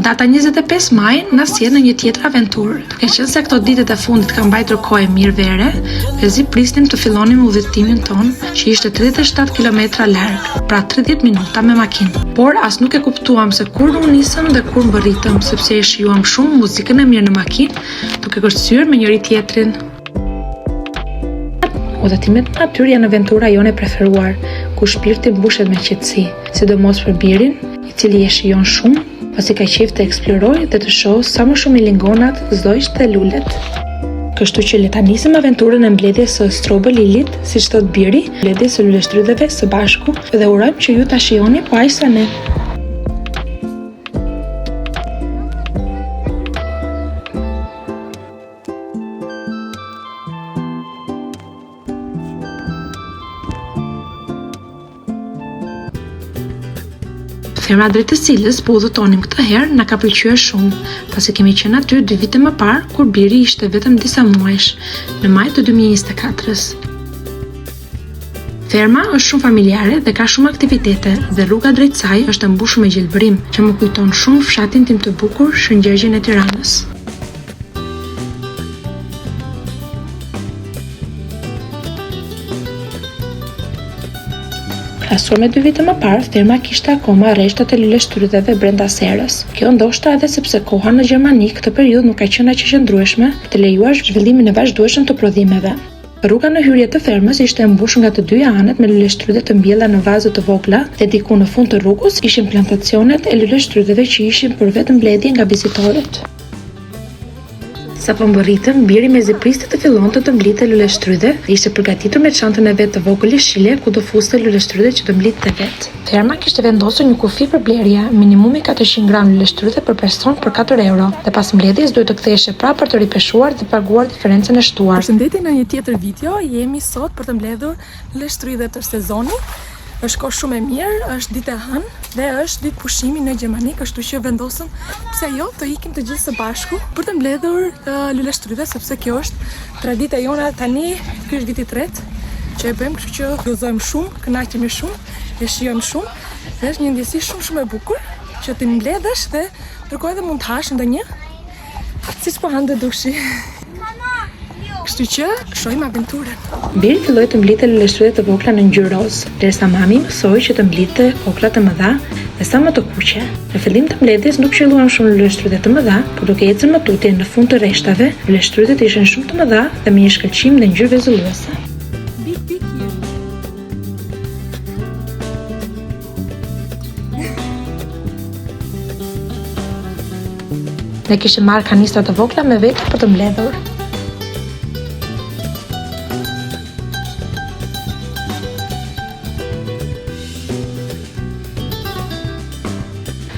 Data 25 maj na sjell në një tjetër aventurë. Duke qenë se këto ditët e fundit kanë mbajtur kohë mirë vere, lezi prisnim të fillonim udhëtimin ton, që ishte 37 kilometra larg, pra 30 minuta me makinë. Por as nuk e kuptuam se kur u nisëm dhe kur mbërritëm, sepse e shijuam shumë muzikën e mirë në makinë, duke kërcyer me njëri tjetrin. Udhëtimet në natyrë janë aventura jone preferuar, ku shpirti mbushet me qetësi, sidomos për birin, i cili e shijon shumë, pasi ka qejf të eksplorojë dhe të shohë sa më shumë milingonat, zojsht dhe lulet. Kështu që le ta nisim aventurën e mbledhjes së Strobo Lilit, siç thot biri, mbledhjes së luleshtrydheve së bashku, dhe urojmë që ju ta shihoni po aq sa ne. Ferma drejt të cilës po udhëtonim këtë herë na ka pëlqyer shumë, pasi kemi qenë aty 2 vite më parë kur biri ishte vetëm disa muajsh, në maj të 2024-s. Ferma është shumë familjare dhe ka shumë aktivitete dhe rruga drejt saj është e mbushur me gjelbërim, që më kujton shumë fshatin tim të bukur, Shëngjërgjin e Tiranës. Krahasuar me 2 vite më parë, ferma kishte akoma rreshtat e luleshtrydheve brenda serës. Kjo ndoshta edhe sepse koha në Gjermani këtë periudhë nuk ka qenë aq e qëndrueshme për të lejuar zhvillimin e vazhdueshëm të prodhimeve. Rruga në hyrje të fermës ishte e mbushur nga të dyja anët me luleshtrydhe të mbjella në vazo të vogla dhe diku në fund të rrugës ishin plantacionet e luleshtrydheve që ishin për vetëm mbledhje nga vizitorët. Sa po mbërritëm, biri mezi priste të fillonte të mblidhte luleshtrydhe dhe ishte përgatitur me çantën e vet të vogël jeshile ku do fuste luleshtrydhe që do mblidhte vet. Ferma kishte vendosur një kufi për blerje, minimumi 400 gram luleshtrydhe për person për 4 euro, dhe pas mbledhjes duhet të ktheheshe prapë për të ripeshuar dhe paguar diferencën e shtuar. Përshëndetje në një tjetër video, jemi sot për të mbledhur luleshtrydhe të sezonit. Është kohë shumë e mirë, është ditë e hënë dhe është ditë pushimi në Gjermani, kështu që vendosëm pse jo të ikim të gjithë së bashku për të mbledhur luleshtrydhe, sepse kjo është tradita jona tani, ky është viti i tretë që e bëjmë, kështu që gëzojmë shumë, kënaqemi shumë, e shijojmë shumë, dhe është një ndjesi shumë e bukur që ti mbledhesh dhe ndërkohë edhe mund të hash ndonjë, siç po han dhe dushi. Kështu që shohim aventurën. Biri filloi të mblidhte luleshtrydhe të vogla në ngjyrë roz, derisa mami mësoi që të mblidhte kokra të mëdha dhe sa më të kuqe. Në fillim të mbledhjes nuk qelluan shumë luleshtrydhe të mëdha, por duke ecur më tutje në fund të rreshtave, luleshtrydhet ishin shumë të mëdha dhe me një shkëlqim dhe ngjyrë vezulluese. Ne kishim marrë kanistra të vogla me vete për të mbledhur.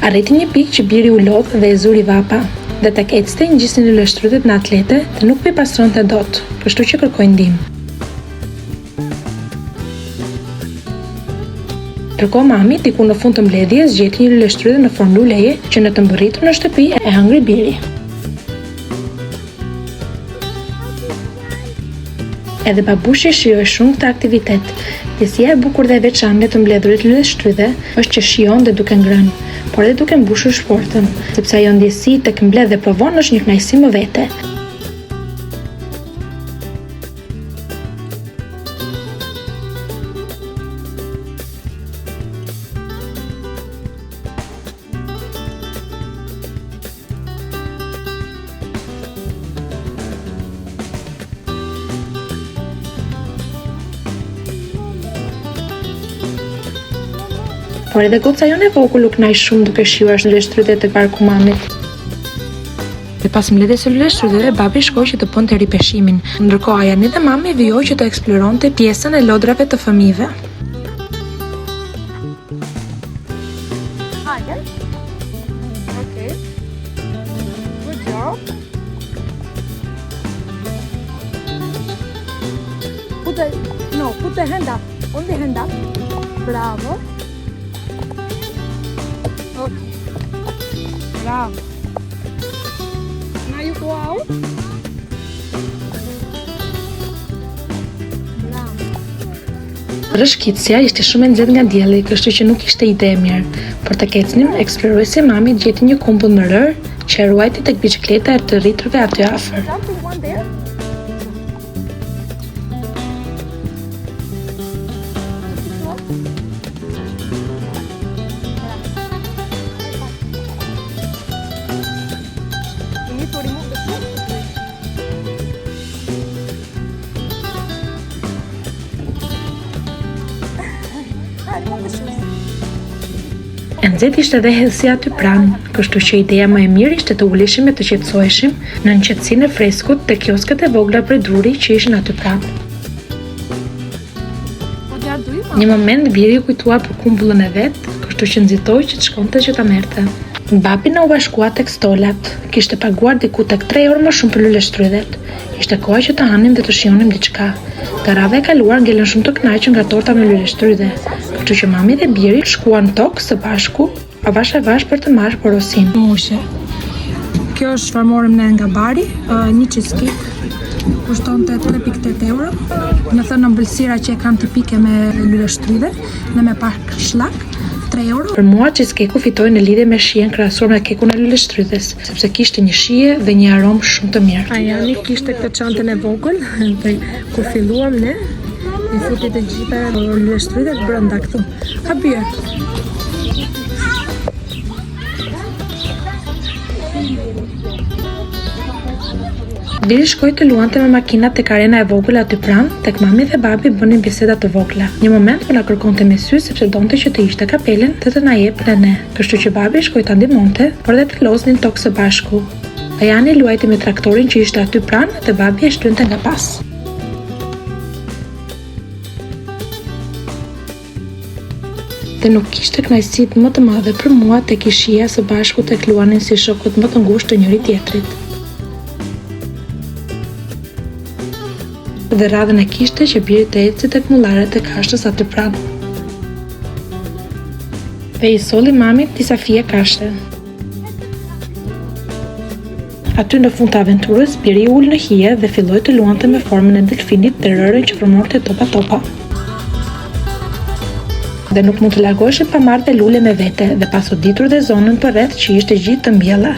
Arriti një pikë që biri u lodh dhe e zuri vapa, dhe tek ecte ngjisnin luleshtrydhet në atlete dhe nuk po i pastronte dot, kështu që kërkoi ndihmë. Ndërkohë mami, diku në fund të mbledhjes, gjeti një luleshtrydhe në formë luleje që në të mbërritur në shtëpi e hëngri biri. Edhe babushi shijoi shumë këtë aktivitet. Pjesëja e bukur dhe e veçantë të mbledhurit luleshtrydhe është që shijon dhe duke ngrënë, por edhe duke mbushur shportën, sepse ajo ndjesi tek mbledh dhe provon është një kënaqësi më vete. Por edhe goca jone e vogël u kënaq shumë duke shijuar luleshtrydhet të parku mamit. Dhe pas mbledhjes së luleshtrydheve, babi shkoi që të bënte ripeshimin, ndërkohë Ajani dhe mami vijoi që të eksploronte pjesën e lodrave të fëmijëve. Okay. Good job. Put the hand up. Only hand up. Bravo. Okay. Bravo. Now you go out. Rrëshqitësia ishte shumë e nxehtë nga dielli, kështu që nuk ishte ide e mirë. Por të ecnim, eksploruesi mami gjeti një kumbull më rër që e ruajti tek biçikleta e të rriturve aty afër. E nxehtë ishte edhe hedhësia aty pranë, kështu që ideja më e mirë ishte të uleshim e të qetësoheshim në nxehtësinë e freskut te kiosket e vogla prej druri që ishin aty pranë. Një moment biri u kujtua për kumbullën e vet, kështu që nxitoi që të shkonte që ta merrte. Babi na u bashkua tek stolat. Kishte paguar diku tek 3 orë më shumë për luleshtrydhet. Ishte koha që të hanim dhe të shijonim diçka. Garave e kaluar ngelen shumë të kënaqur nga torta me luleshtrydhe, kështu që mami dhe biri shkuan tokë së bashku, avash për të marrë porosin. Mushe. Kjo është çfarë morëm ne nga bari, një cheesecake. Kushtonte 3.8 euro. Në thënë ëmbëlsira që e kanë tipike me luleshtrydhe, dhe me pak shlak, 3 euro. Për mua cheesecake-u fitoi në lidhje me shijen krahasuar me kekun e luleshtrydhes, sepse kishte një shije dhe një aromë shumë të mirë. Ajani kishte këtë çantën e vogël, dhe kur filluam ne, i futi të gjitha luleshtrydhet brenda këtu. Ha bie. Biri shkoi të luante me makinat tek arena e vogël aty pranë, tek mami dhe babi bënin biseda të vogla. Një moment po na kërkonte me sy sepse donte që të ishte kapelen dhe të na jepte ne. Kështu që babi shkoi ta ndihmonte, por dhe të loznin tokë së bashku. Ajani luajti me traktorin që ishte aty pranë dhe babi e shtynte nga pas. Dhe nuk kishte kënaqësitë më të madhe për mua tek ishia së bashku tek luanin si shokët më të ngushtë të njëri tjetrit. Dhe radhën e kishte që biri të eci tek mullarët e kashtës aty pranë. Dhe i solli mamit disa fije kashte. Aty në fund të aventurës, biri ul në hije dhe filloi të luante me formën e delfinit dhe rërën që formonte topa. Dhe nuk mund të largoheshin pa marrë dhe lule me vete dhe pas oditur dhe zonën përreth që ishte gjithë të mbjella.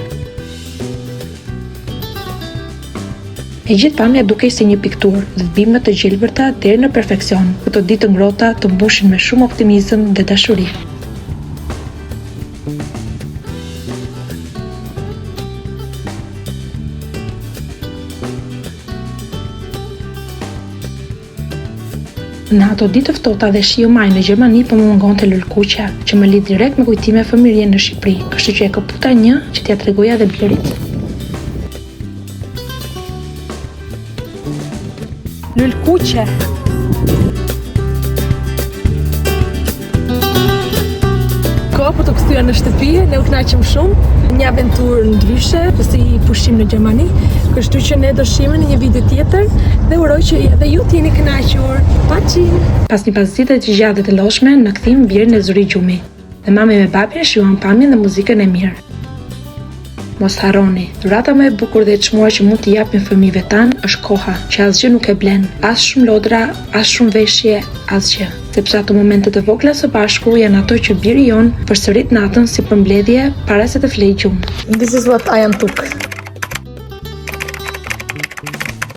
E gjithë pamja dukej si një pikturë, dhe bime të gjelbërta deri në perfeksion, këto ditë ngrohta të mbushin me shumë optimizëm dhe dashuri. Në ato ditë ftohta dhe shiu maj në Gjermani po më mungonte lulkuqja, që më lidh direkt me kujtime fëmijërie në Shqipëri, kështu që e këputa një që t'ia tregoja dhe birit. Lulkuqe. Ko për të kthyer në shtëpi, ne u kënaqëm shumë. Një aventurë ndryshe, si pushim në Gjermani, kështu që ne do shihemi në një video tjetër dhe uroj që edhe ju të jeni kënaqur. Paçi. Pas një pasdite të gjatë dhe të lodhshme, në kthim birin e zuri gjumi. Dhe mami me babi shijuan pamjen dhe muzikën e mirë. Mos harroni, dhurata më e bukur dhe e çmuar që mund t'i japin fëmijëve tan është koha, që asgjë nuk e blen, as shumë lodra, as shumë veshje, asgjë. Sepse ato momente të vogla së bashku janë ato që biri jon përsërit natën si përmbledhje para se të flejë gjumë. This is what I am took.